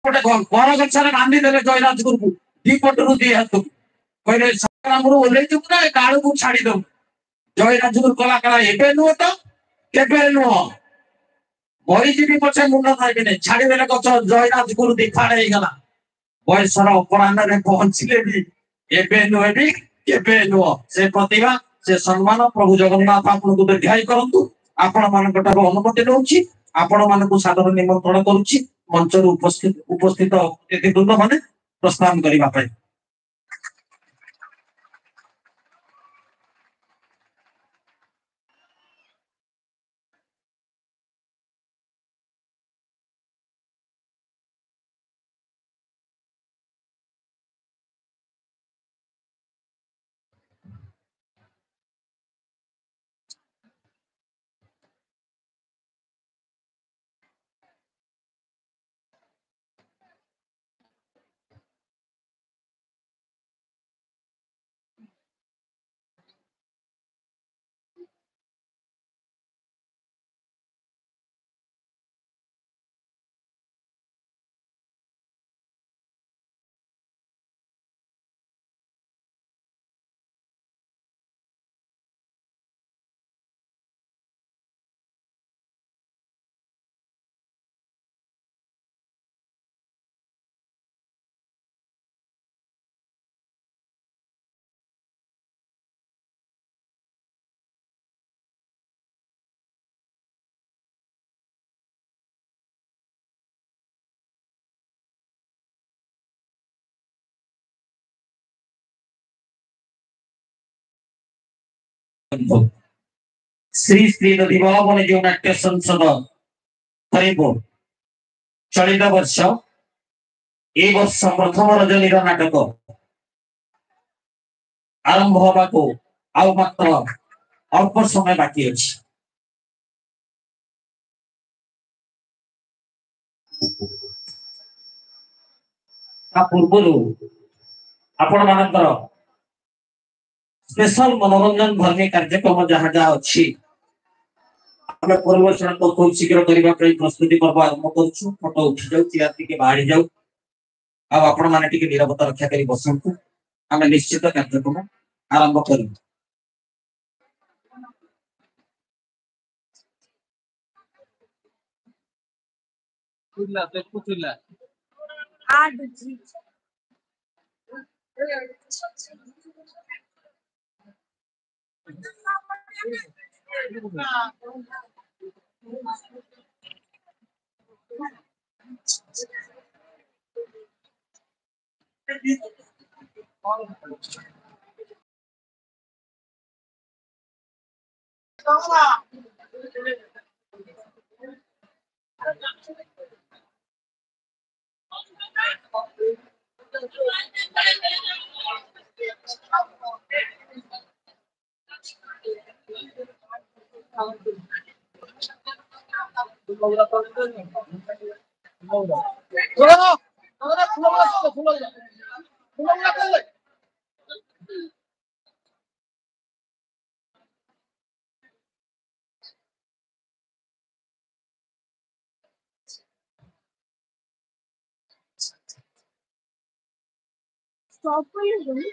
ଗୋଟେ ବର ଗଛରେ ବାନ୍ଧି ଦେଲେ ଜୟରାଜଗୁରୁକୁ ଦିପଟରୁ ଦି ହାତକୁ କହିଲେ ସଂଗ୍ରାମରୁ ଓହ୍ଲେଇଯିବୁ ନା କାଳକୁ ଛାଡିଦବୁ। ଜୟରାଜଗୁରୁ କଲା କଲା ଏବେ ନୁହଁ ତ କେବେ ନୁହଁ, ମରିଯିବି ପଛେ ମୁଣ୍ଡ ଖାଇବିନି। ଛାଡିଦେଲେ ଗଛ, ଜୟରାଜଗୁରୁ ଦିଫାଡ ହେଇଗଲା। ବୟସର ଅପରାହ୍ନରେ ପହଞ୍ଚିଲେ ବି ଏବେ ନୁହେଁ ବି କେବେ ନୁହଁ। ସେ ପ୍ରତିଭା, ସେ ସମ୍ମାନ ପ୍ରଭୁ ଜଗନ୍ନାଥ ଆପଣଙ୍କୁ ଦୀର୍ଘାୟୁ କରନ୍ତୁ। ଆପଣ ମାନଙ୍କ ଠାରୁ ଅନୁମତି ନେଉଛି, ଆପଣ ମାନଙ୍କୁ ସାଦର ନିମନ୍ତ୍ରଣ କରୁଛି ମଞ୍ଚରୁ ଉପସ୍ଥିତ ଅତିଥିବୃନ୍ଦ ମାନେ ପ୍ରସ୍ଥାନ କରିବା ପାଇଁ। ଶ୍ରୀ ଶ୍ରୀ ନଦୀବାବନ ଯେଉଁ ନାଟ୍ୟ ସଂସଦ ହରିପୁର ଚଳିତ ବର୍ଷ এই ବର୍ଷ ପ୍ରଥମ ରଜନୀର ନାଟକ ଆରମ୍ଭ ହେବାକୁ ଆଉ ମାତ୍ର ଅଳ୍ପ ସମୟ ବାକି ଅଛି। ତା ପୂର୍ବରୁ ଆପଣ ମାନଙ୍କର ସ୍ପେଶାଲ ମନୋରଞ୍ଜନ ଧର୍ମୀ କାର୍ଯ୍ୟକ୍ରମ ଯାହା ଯାହା ଅଛି ଆମେ ପରିବେଷଣ ଖୁବ ଶୀଘ୍ର କରିବା ପାଇଁ ପ୍ରସ୍ତୁତି ପର୍ବ ଆରମ୍ଭ କରୁଛୁ। ଫଟୋ ଉଠି ଯାଉ, ଚିରା ଟିକେ ବାହାରି ଯାଉ, ଆଉ ଆପଣ ମାନେ ଟିକେ ନିରାପତ୍ତା ରକ୍ଷା କରି ବସନ୍ତୁ। ଆମେ ନିଶ୍ଚିତ କାର୍ଯ୍ୟକ୍ରମ ଆରମ୍ଭ କରିବୁ। Stop for you.